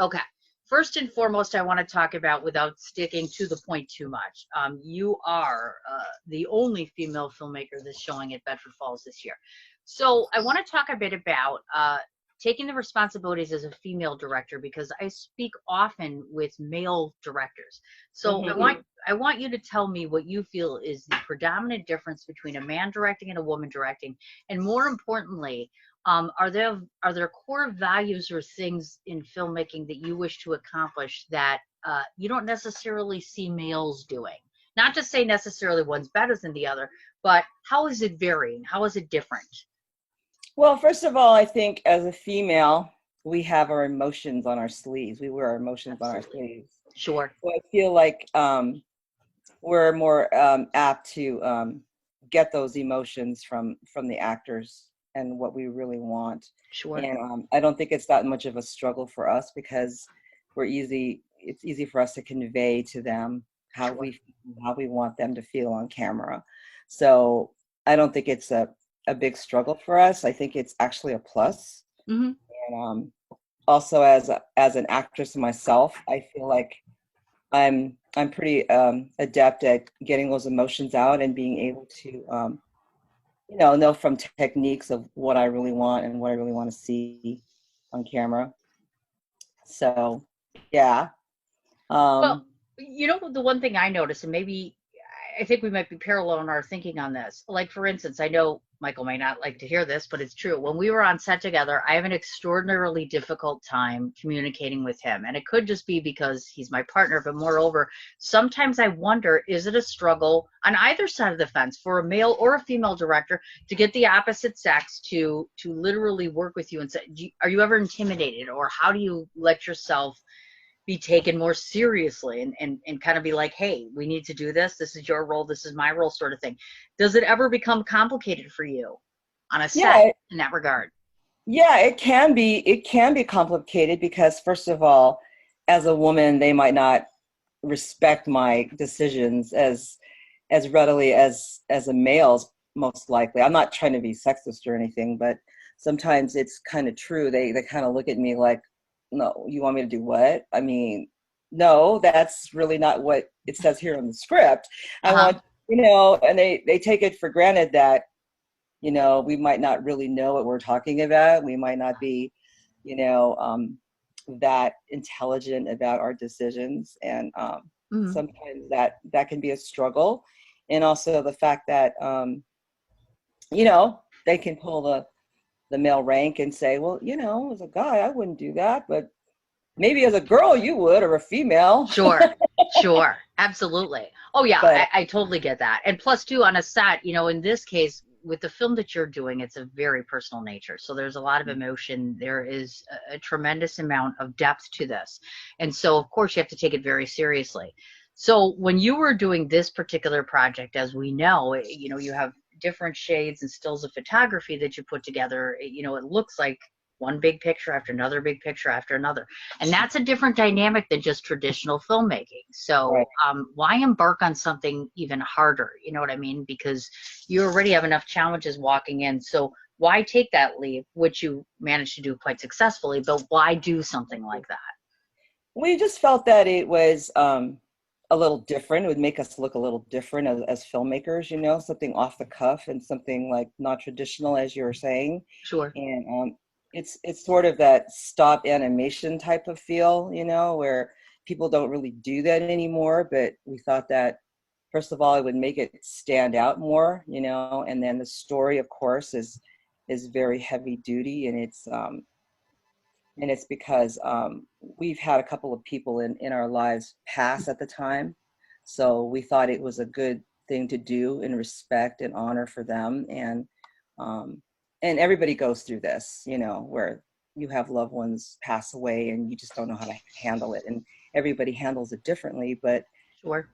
Okay. First and foremost, I want to talk about, without sticking to the point too much, you are the only female filmmaker that's showing at Bedford Falls this year. So I want to talk a bit about taking the responsibilities as a female director, because I speak often with male directors. So Hmm. I want you to tell me what you feel is the predominant difference between a man directing and a woman directing, and more importantly, are there core values or things in filmmaking that you wish to accomplish that you don't necessarily see males doing? Not to say necessarily one's better than the other, but how is it varying? How is it different? Well, first of all, I think as a female, we have our emotions on our sleeves. We wear our emotions on our Absolutely. sleeves. Sure. So I feel like we're more apt to get those emotions from the actors and what we really want. Sure. And I don't think it's that much of a struggle for us because it's easy for us to convey to them Sure. how we want them to feel on camera. So I don't think it's a big struggle for us. I think it's actually a plus. Hmm. And also as an actress myself, I feel like I'm pretty adept at getting those emotions out and being able to know from techniques of what I really want and what I really want to see on camera. So yeah. Well, Um, the one thing I noticed, and maybe I think we might be parallel in our thinking on this. Like, for instance, I know Michael may not like to hear this, but it's true. When we were on set together, I have an extraordinarily difficult time communicating with him. And it could just be because he's my partner, but moreover, sometimes I wonder, is it a struggle on either side of the fence for a male or a female director to get the opposite sex to literally work with you and say, are you ever intimidated, or how do you let yourself be taken more seriously, and kind of be like, hey, we need to do this. This is your role. This is my role, sort of thing. Does it ever become complicated for you on a set yeah, in that regard? yeah, it can be complicated because first of all, as a woman, they might not respect my decisions as readily as a male's most likely. I'm not trying to be sexist or anything, but sometimes it's kind of true. They kind of look at me like, no, you want me to do what? I mean, no, that's really not what it says here in the script. I Uh-huh. want, and they take it for granted that, we might not really know what we're talking about. We might not be, you know, um, that intelligent about our decisions. And Hmm. sometimes that can be a struggle. And also the fact that, they can pull the male rank and say, well, as a guy, I wouldn't do that, but maybe as a girl you would, or a female. Sure. Sure. Absolutely. Oh yeah, But I totally get that. And plus too, on a set, in this case, with the film that you're doing, it's a very personal nature. So there's a lot of emotion. There is a tremendous amount of depth to this. And so of course you have to take it very seriously. So when you were doing this particular project, as we know, you have different shades and stills of photography that you put together. It looks like one big picture after another big picture after another. And that's a different dynamic than just traditional filmmaking. right. So why embark on something even harder? You know what I mean? Because you already have enough challenges walking in. So why take that leap, which you managed to do quite successfully, but why do something like that? We just felt that it was a little different. It would make us look a little different as filmmakers, something off the cuff and something like not traditional, as you were saying. Sure. And it's sort of that stop animation type of feel, where people don't really do that anymore. But we thought that first of all, it would make it stand out more, and then the story, of course, is very heavy duty, and it's because we've had a couple of people in our lives pass at the time. So we thought it was a good thing to do in respect and honor for them. Um, and everybody goes through this, where you have loved ones pass away and you just don't know how to handle it. And everybody handles it differently. But Sure.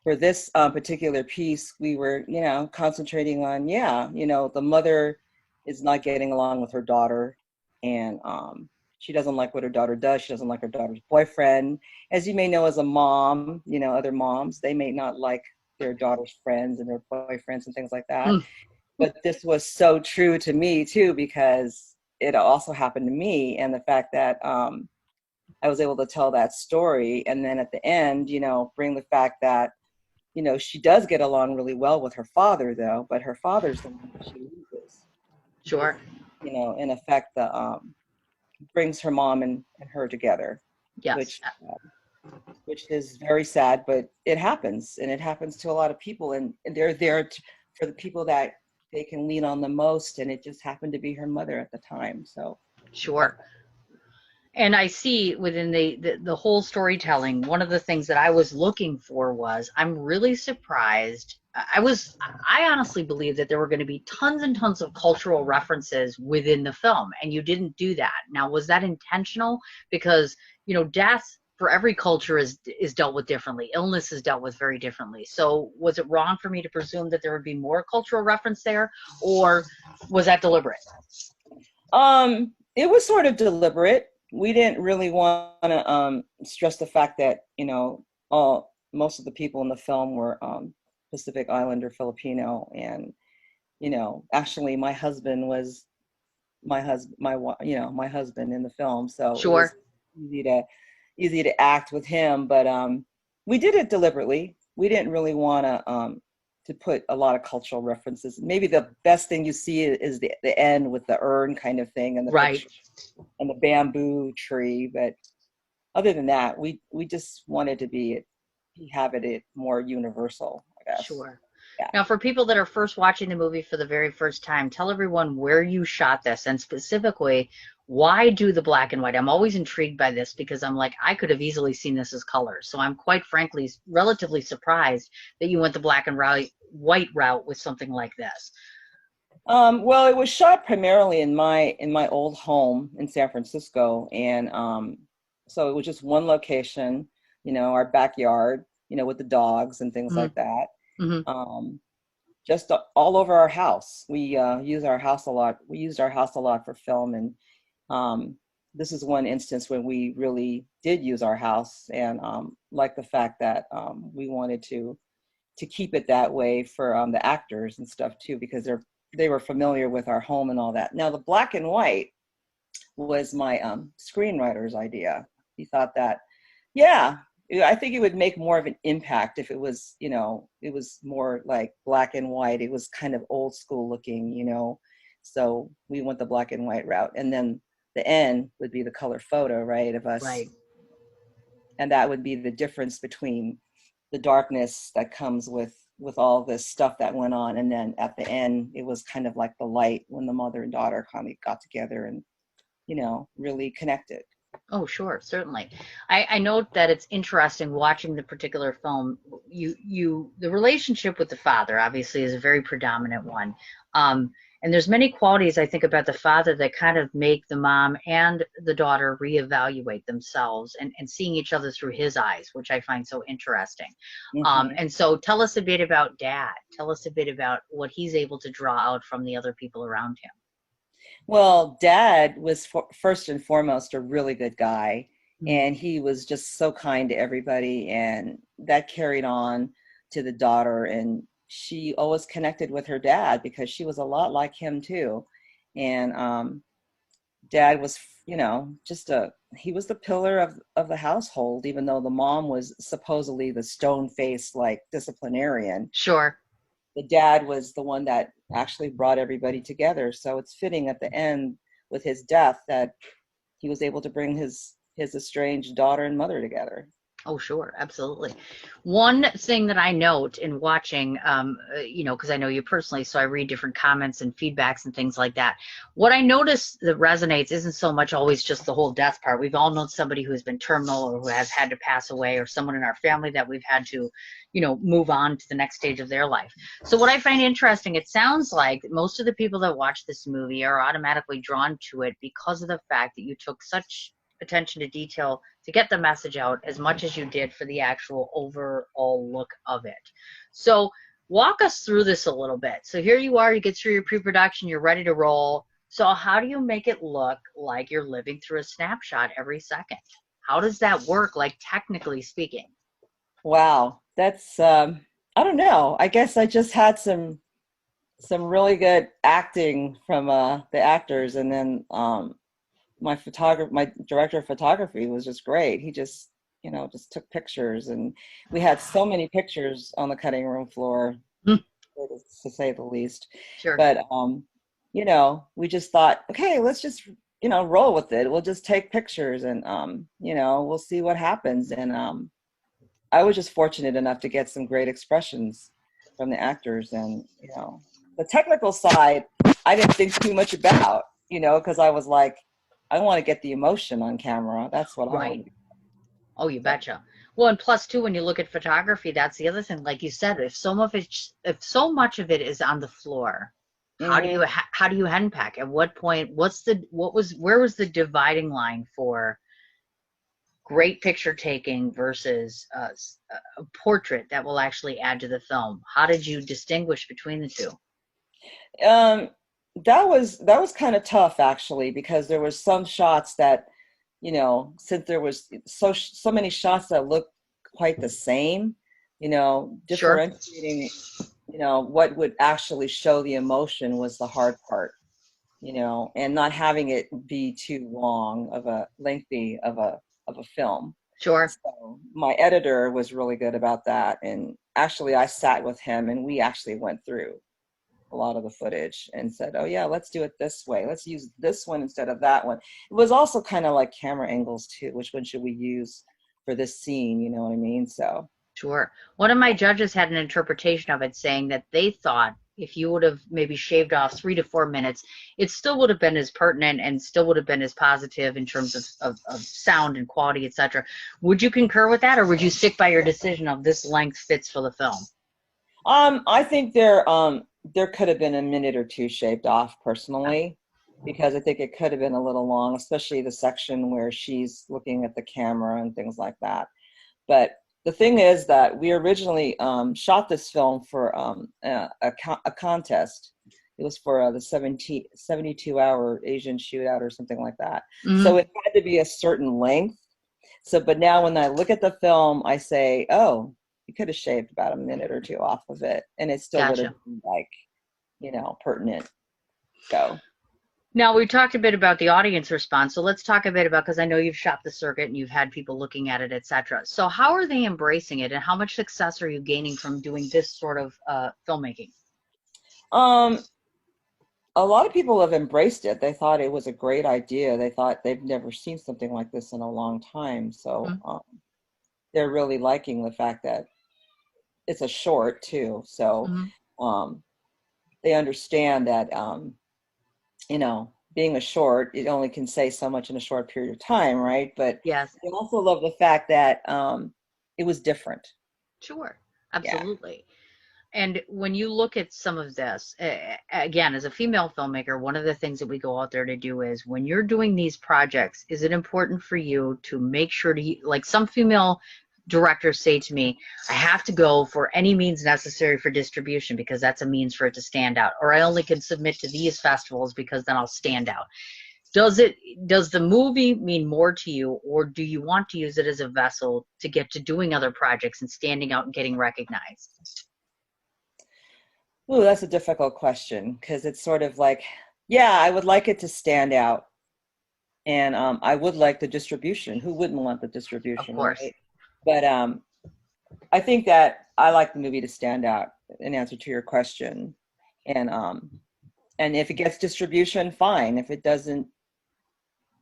for this particular piece, we were, concentrating on, the mother is not getting along with her daughter, and she doesn't like what her daughter does. She doesn't like her daughter's boyfriend. As you may know, as a mom, other moms, they may not like their daughter's friends and their boyfriends and things like that. Mm. But this was so true to me too, because it also happened to me, and the fact that I was able to tell that story. And then at the end, bring the fact that, she does get along really well with her father, though, but her father's the one that she loses. Because, Sure. in effect, the brings her mom and her together, Yes. which which is very sad, but it happens, and it happens to a lot of people, and they're there for the people that they can lean on the most, and it just happened to be her mother at the time. So that's Sure. And I see within the whole storytelling, one of the things that I was looking for was I'm really surprised. I honestly believe that there were going to be tons and tons of cultural references within the film, and you didn't do that. Now, was that intentional? Because, death for every culture is dealt with differently. Illness is dealt with very differently. So was it wrong for me to presume that there would be more cultural reference there, or was that deliberate? it was sort of deliberate. We didn't really want to stress the fact that all most of the people in the film were Pacific Islander Filipino, and actually my husband was my husband in the film, so it was Sure. easy to easy to act with him. But we did it deliberately. We didn't really want to put a lot of cultural references. Maybe the best thing you see is the end with the urn kind of thing and the Right. picture and the bamboo tree. But other than that, we just wanted to have it more universal, I guess. Sure. Yeah. Now, for people that are first watching the movie for the very first time, tell everyone where you shot this and specifically why do the black and white? I'm always intrigued by this because I'm like, I could have easily seen this as colors. So I'm quite frankly relatively surprised that you went the black and white route with something like this. Well, it was shot primarily in my old home in San Francisco, and so it was just one location, our backyard, with the dogs and things like that. Mm-hmm. Um, just all over our house. We use our house a lot. We used our house a lot for film, and um, this is one instance when we really did use our house, and like the fact that we wanted to keep it that way for the actors and stuff too, because they were familiar with our home and all that. Now the black and white was my screenwriter's idea. He thought that, yeah, I think it would make more of an impact if it was, it was more like black and white. It was kind of old school looking, So we went the black and white route, and then the end would be the color photo, right, of us, Right. and that would be the difference between the darkness that comes with all this stuff that went on, and then at the end it was kind of like the light when the mother and daughter finally got together and really connected. Oh, sure, certainly. I note that it's interesting watching the particular film. The relationship with the father obviously is a very predominant one. And there's many qualities I think about the father that kind of make the mom and the daughter reevaluate themselves and seeing each other through his eyes, which I find so interesting. Hmm. And so tell us a bit about dad. Tell us a bit about what he's able to draw out from the other people around him. Well, dad was first and foremost a really good guy, Mm. and he was just so kind to everybody, and that carried on to the daughter, and she always connected with her dad because she was a lot like him too. And dad was, just he was the pillar of the household, even though the mom was supposedly the stone-faced like disciplinarian. Sure. The dad was the one that actually brought everybody together. So it's fitting at the end with his death that he was able to bring his estranged daughter and mother together. Oh, sure, absolutely. One thing that I note in watching, because I know you personally, so I read different comments and feedbacks and things like that. What I notice that resonates isn't so much always just the whole death part. We've all known somebody who's been terminal or who has had to pass away, or someone in our family that we've had to, move on to the next stage of their life. So what I find interesting, it sounds like most of the people that watch this movie are automatically drawn to it because of the fact that you took such attention to detail to get the message out as much as you did for the actual overall look of it. So walk us through this a little bit. So here you are, you get through your pre-production, you're ready to roll. So how do you make it look like you're living through a snapshot every second? How does that work, like technically speaking? Wow, that's I don't know. I guess I just had some really good acting from the actors, and then my director of photography was just great. He just, just took pictures, and we had so many pictures on the cutting room floor, Hmm. to say the least. Sure. But we just thought, okay, let's just roll with it. We'll just take pictures, and we'll see what happens. And I was just fortunate enough to get some great expressions from the actors, and the technical side I didn't think too much about, because I was like, I want to get the emotion on camera. That's what I want Right. to do. Oh, you So, betcha. Well, and plus too, when you look at photography, that's the other thing. Like you said, if so much of it is on the floor, mhm. how do you henpack? At what point? Where was the dividing line for great picture taking versus a portrait that will actually add to the film? How did you distinguish between the two? Um, that was kind of tough, actually, because there was some shots that, since there was so many shots that looked quite the same, Sure. differentiating, what would actually show the emotion was the hard part, and not having it be too long of a lengthy of a film. Sure. So my editor was really good about that, and actually I sat with him and we actually went through a lot of the footage and said, oh yeah, let's do it this way. Let's use this one instead of that one. It was also kind of like camera angles too. Which one should we use for this scene? You know what I mean? So, Sure. One of my judges had an interpretation of it saying that they thought if you would have maybe shaved off 3 to 4 minutes, it still would have been as pertinent and still would have been as positive in terms of sound and quality, etc. Would you concur with that, or would you stick by your decision of this length fits for the film? I think there could have been a minute or two shaved off personally, because I think it could have been a little long, especially the section where she's looking at the camera and things like that. But the thing is that we originally shot this film for a contest. It was for the 72-hour Asian shootout or something like that. So Hmm. it had to be a certain length. So, but now when I look at the film, I say, oh, you could have shaved about a minute or two off of it, and it still would have Gotcha. been like, pertinent. So, Now, we talked a bit about the audience response, so let's talk a bit about, because I know you've shot the circuit and you've had people looking at it, etc. So how are they embracing it, and how much success are you gaining from doing this sort of filmmaking? um, a lot of people have embraced it. They thought it was a great idea. They thought they've never seen something like this in a long time. So they're really liking the fact that it's a short too. So Mm-hmm. um, they understand that, being a short, it only can say so much in a short period of time, right? But Yes. they also love the fact that it was different. Sure, Yeah. absolutely. And when you look at some of this, again, as a female filmmaker, one of the things that we go out there to do is when you're doing these projects, is it important for you to make sure to, like some female directors say to me, I have to go for any means necessary for distribution because that's a means for it to stand out, or I only can submit to these festivals because then I'll stand out. Does the movie mean more to you, or do you want to use it as a vessel to get to doing other projects and standing out and getting recognized? Ooh, that's a difficult question, because it's sort of like, yeah, I would like it to stand out, and I would like the distribution. Who wouldn't want the Of distribution, course. right? But I think that I like the movie to stand out, in answer to your question. And and if it gets distribution, fine. If it doesn't,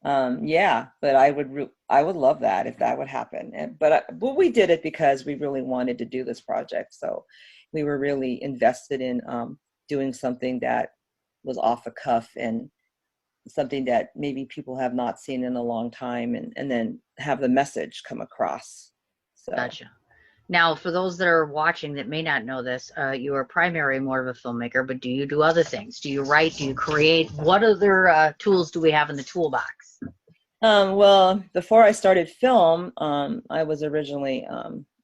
yeah. But I would love that if that would happen. But we did it because we really wanted to do this project. So we were really invested in doing something that was off the cuff, and something that maybe people have not seen in a long time, and then have the message come across. So. Gotcha. Now, for those that are watching that may not know this, you are primarily more of a filmmaker, but do you do other things? Do you write? Do you create? What other tools do we have in the toolbox? Well, before I started film, I was originally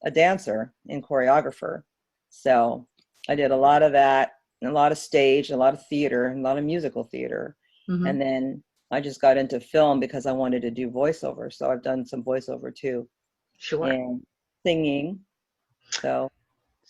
a dancer and choreographer. So I did a lot of that, and a lot of stage, a lot of theater, and a lot of musical theater. Hmm. And then I just got into film because I wanted to do voiceover. So I've done some voiceover too, Sure. and singing. So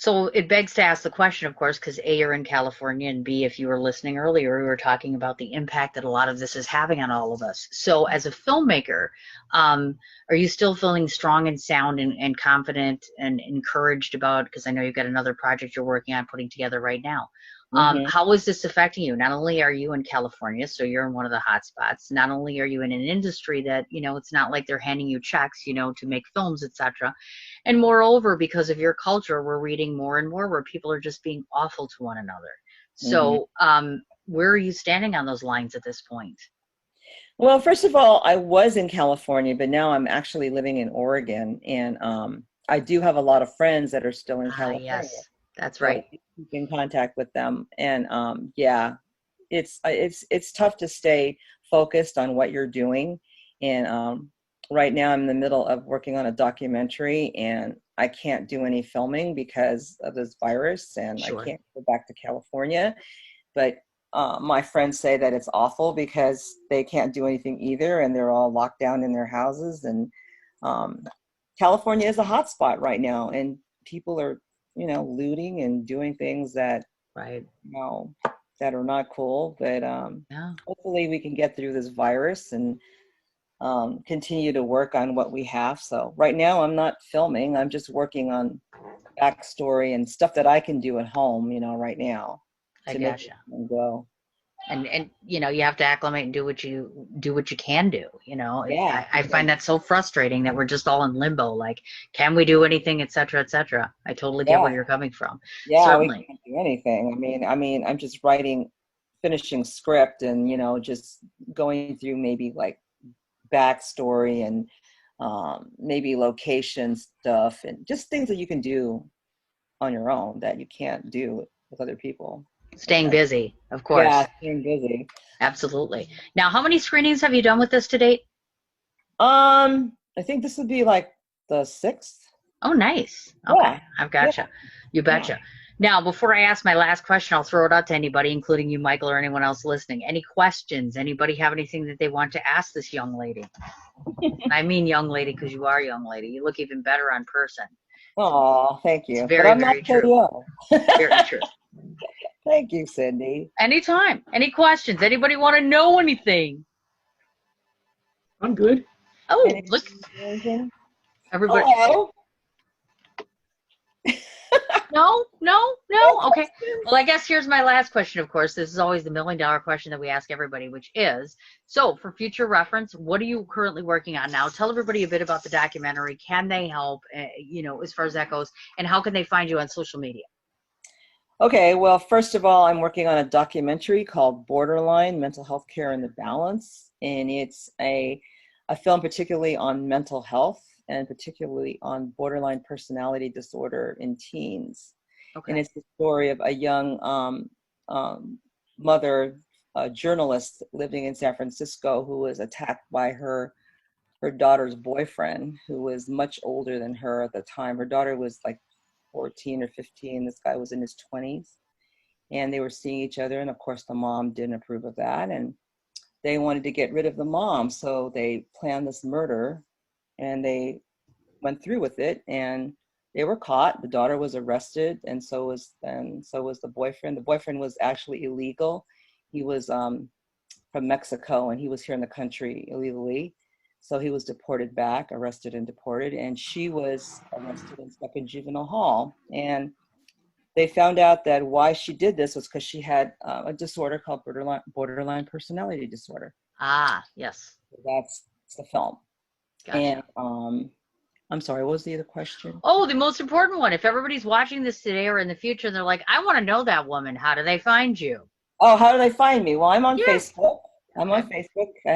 So it begs to ask the question, of course, because A, you're in California, and B, if you were listening earlier, we were talking about the impact that a lot of this is having on all of us. So as a filmmaker, um, are you still feeling strong and sound and confident and encouraged about, because I know you've got another project you're working on putting together right now. Hmm. How is this affecting you? Not only are you in California, so you're in one of the hot spots, not only are you in an industry that, it's not like they're handing you checks, to make films, etc. And moreover, because of your culture, we're reading more and more where people are just being awful to one another. Hmm. So, where are you standing on those lines at this point? Well, first of all, I was in California, but now I'm actually living in Oregon, and I do have a lot of friends that are still in Ah, California, yes, that's so I right. keep in contact with them. And yeah, it's tough to stay focused on what you're doing. And right now, I'm in the middle of working on a documentary, and I can't do any filming because of this virus, and I Sure. can't go back to California. But my friends say that it's awful because they can't do anything either, and they're all locked down in their houses. And um, California is a hot spot right now, and people are, looting and doing things that, Right. you know, that are not cool. But Yeah. hopefully, we can get through this virus and continue to work on what we have. So right now, I'm not filming. I'm just working on backstory and stuff that I can do at home, right now I to make it gotcha. go. And you have to acclimate and do what you can do. Yeah, I yeah, find that so frustrating that we're just all in limbo. Like, can we do anything, et cetera, et cetera. I totally get where yeah, you're coming from. yeah. We Certainly. can't do anything. I mean, I'm just finishing script, and just going through maybe like backstory and maybe location stuff, and just things that you can do on your own that you can't do with other people. Like Staying that. busy, of Yeah, course. staying busy. Absolutely. Now, how many screenings have you done with this to date? I think this would be like the sixth. Oh, nice. Okay, Yeah, I've yeah, gotcha. You yeah. betcha. Now, before I ask my last question, I'll throw it out to anybody, including you, Michael, or anyone else listening. Any questions? Anybody have anything that they want to ask this young lady? And I mean young lady because you are a young lady. You look even better on person. Oh, thank It's you. But very, I'm not very so true. young. Very true. Thank you, Cindy. Anytime. Any questions? Anybody want to know anything? I'm good. Oh, look, Anything? everybody. Hello. No, no, No no. Okay. questions? Well, I guess here's my last question, of course. This is always the $1 million question that we ask everybody, which is, so for future reference, what are you currently working on now? Tell everybody a bit about the documentary. Can they help, as far as that goes? And how can they find you on social media? Okay, well, first of all, I'm working on a documentary called Borderline Mental Health Care and the Balance. And it's a film particularly on mental health and particularly on borderline personality disorder in teens. And Okay. it's the story of a young mother, a journalist living in San Francisco, who was attacked by her daughter's boyfriend, who was much older than her at the time. Her daughter was like 14 or 15. This guy was in his 20s. And they were seeing each other. And of course, the mom didn't approve of that. And they wanted to get rid of the mom. So they planned this murder, and they went through with it. And they were caught. The daughter was arrested, and so was the boyfriend. The boyfriend was actually illegal. He was from Mexico, and he was here in the country illegally. So he was deported back, arrested and deported, and she was arrested and stuck in juvenile hall. And they found out that why she did this was because she had a disorder called borderline personality disorder. Ah, yes. So that's the film. And Gotcha. I'm sorry, what was the other question? Oh, the most important one. If everybody's watching this today or in the future, and they're like, I want to know that woman, how do they find you? Oh, how do they find me? Well, I'm on Yeah. Facebook. I'm Okay. on Facebook. I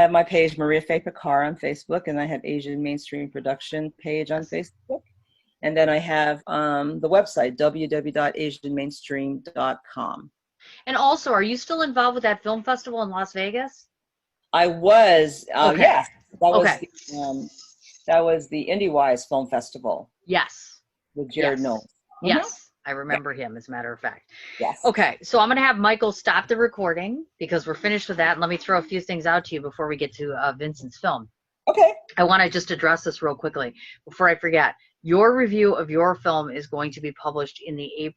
have my page, Maria Faye Picar, on Facebook, and I have Asian Mainstream Production page on Yes. Facebook. And then I have the website, www.asianmainstream.com. And also, are you still involved with that film festival in Las Vegas? I was, Okay. yes, that was Okay. the IndieWise Film Festival Yes. with Jared Yes. Knowles. Mm-hmm. Yes. I Yeah, remember him, as a matter of fact. yes. Okay. So I'm going to have Michael stop the recording because we're finished with that. And let me throw a few things out to you before we get to Vincent's film. Okay. I want to just address this real quickly before I forget. Your review of your film is going to be published in the April